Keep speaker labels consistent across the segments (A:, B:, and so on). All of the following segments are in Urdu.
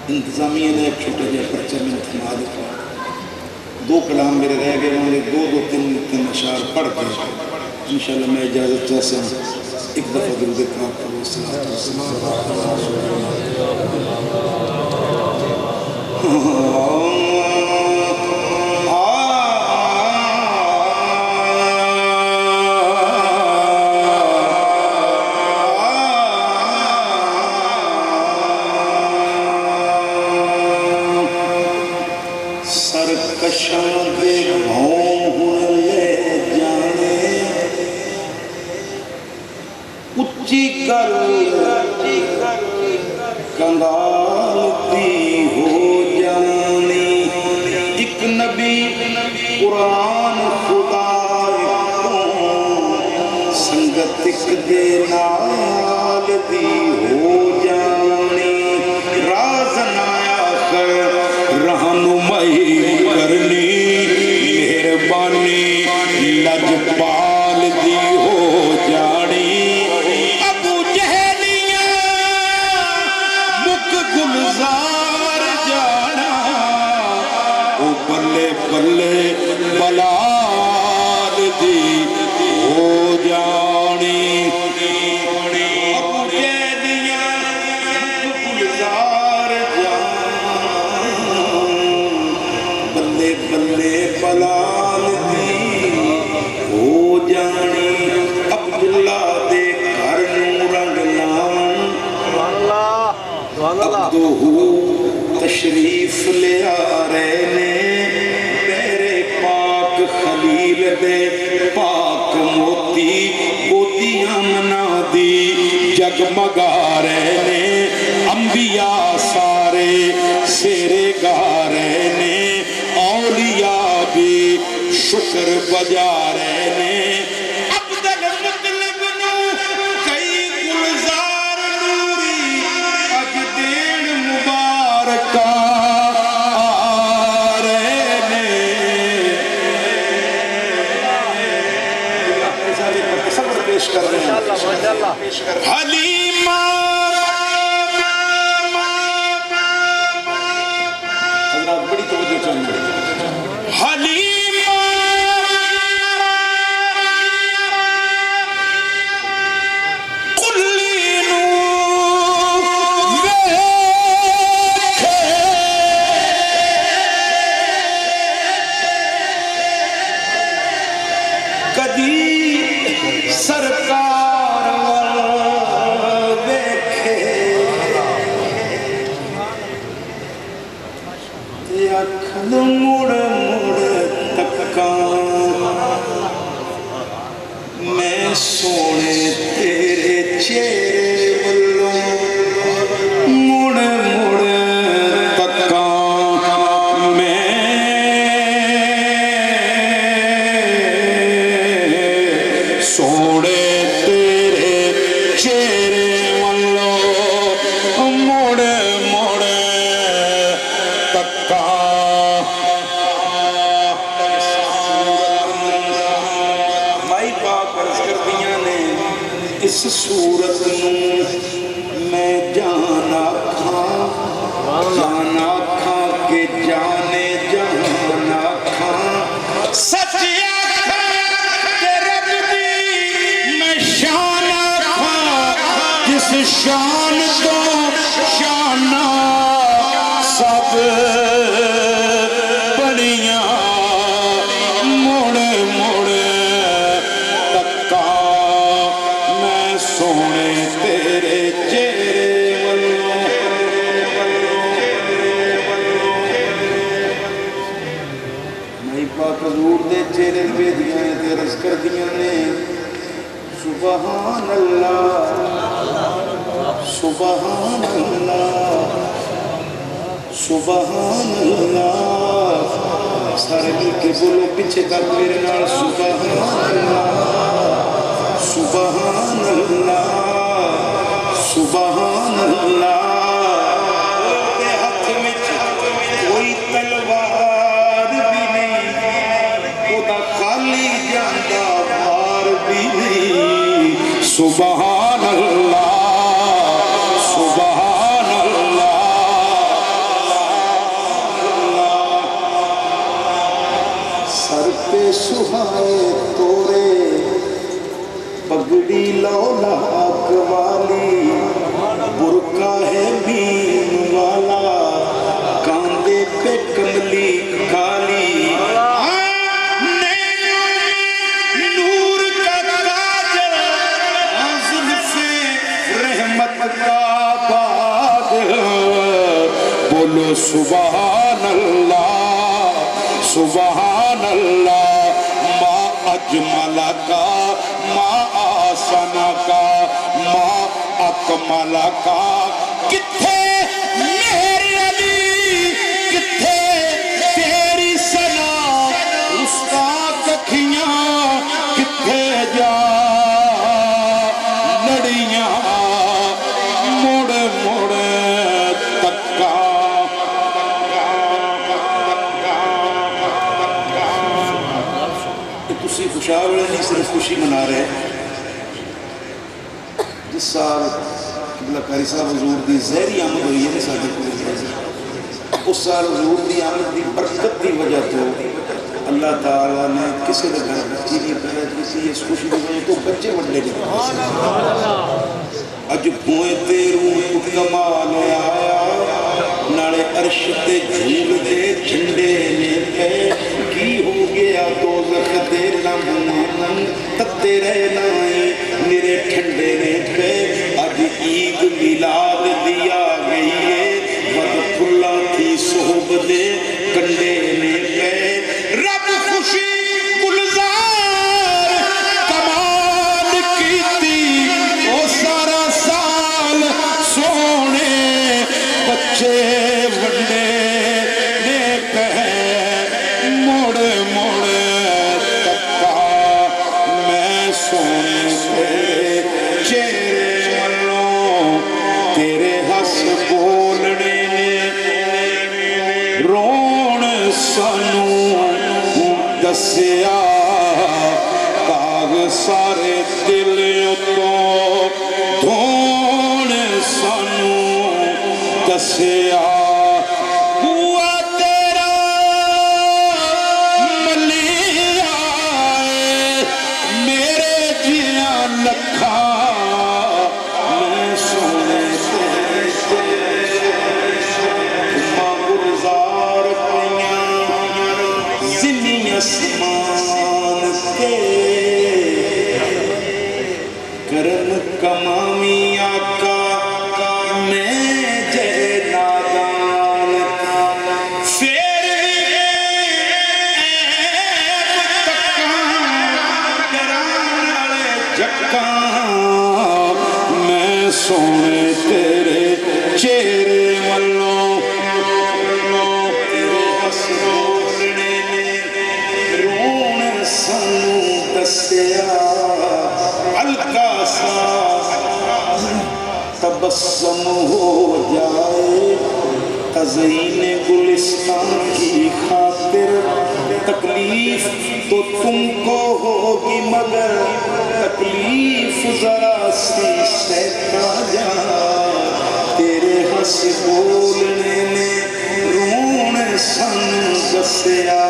A: انتظامیہ نے ایک چھوٹا جہا پرچہ میں تھما دیتا، دو کلام میرے رہ گئے، انہوں نے دو تین اشعار پڑھ کے انشاءاللہ میں اجازت چاہتا ہوں ایک دفعہ درود پاک کرو صلوات سرکشاں دے بھون لے جانے اچھی کر کنگال دی ہو جانی، ایک نبی قرآن خدا سنگت ایک دے نال دی ہو جانی، راز نایا کر رہنمائی کرنی، مہربانی لجپال دی ہو جانی، ابو جہلیاں مک گلزار جانا، او بلے بلے بلال دی ہو جانی، ابو جہلیاں مک گلزار جانا، بلے بلے بلال دی ہو جانی، عبداللہ دے گھر نوں رنگ لاؤں، عبدہو تشریف لے آ رہے نے، میرے پاک خلیل دے پاک موتی گودیاں منا دی جگمگا رہے نے، انبیاء سارے سیرے گا رہے نے، اولیاء بھی شکر بجا رہے نے، عبدال مطلب نو کئی گلزار نوری اج دین مبارکہ آ رہے نے، صبر پیش کر رہے ہیں حلیمہ، حضرات بڑی توجہ چاہیے، حلیمہ قلینو ویکھے، کدی سرکار وال ویکھے، تے اکھن مڑ مڑ تکاں، میں سونے تیرے چہرے ولوں مڑ مڑ تکاں، میں سونے تیرے چہرے ولوں مڑ مڑ تکاں، مائی پاک عرض کر دیاں نے اس صورت نوں میں جان آکھاں، جان آکھاں کہ جانے جان آکھاں، سچ آکھاں کہ رب دی میں شان آکھاں، جس شان تو شانہ سب بڑیاں مڑ مڑ تکاں، میں سونے تیرے چہرے ولوں، میں پاک حضور دے چہرے پہ دیاں تے عرض کر دیاں نے سبحان اللہ سبحان اللہ سبحان اللہ، سارے مل کے بولو پیچھے کر میرے نال سبحان اللہ سبحان اللہ سبحان اللہ، تے ہاتھ میں کوئی تلوار بھی نہیں، خدا خالی جاندا وار بھی نہیں، سبحان اللہ سبحان اللہ رحمت کا باد بولو سبحان اللہ سبحان اللہ ما اجمل کا ما آسن کا ما اکمل کا کتھے میری علی کتھے تیری سنا اس کا ککھیاں کتھے جا لڑیاں مڑ مڑ تکا تسی خوشحال نہیں صرف خوشی منا رہے جس سال قبلہ قاری صاحب حضور دی زہری آمد ہوئی ہے ساتھی کو اس سال حضور دی آمد دی برکت دی وجہ تو اللہ تعالیٰ نے کسی نے گھر بچی نہیں پیدا کسی اس خوشی دی وجہ تو بچے وڈے نہیں اج بھوئے تیروں کمال آیا نالے عرش تے جھول دے جھنڈے نے پہ کی ہو گیا دوزخ دے لمن تتے رہنائیں میرے ٹھنڈے نے پہ اج عید میلاد دیا گئی ہے ود کھلا تھی صحب دے کنڈے نے پہ رب خوشی گلزار کمال کیتی او سارا سال سونے بچے ونڈے نے پہ مڑ مڑ تکا میں سونے تیرے چہرے والوں تیرے ہس بولنے رون سانوں دسیا داغ سارے دل اتوں دھون سانوں دسیا ہوا تیرا ملی آئے میرے جیاں لکھا میں سونے گلزار پیاں زمین اسمان تے کرم کمامی آقا میں جے نادان پھر میں سونے تیرے چہرے والوں تیرے ہس بولنے رون سانوں دسیا ہلکا سا تبسم ہو جائے تزئین گلستان کی خاطر تکلیف تو تم کو ہوگی مگر تکلیف ذرا سی سہتا جا تیرے ہنس بولنے نے رون سن دسیا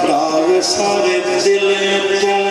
A: داغ سارے دل تو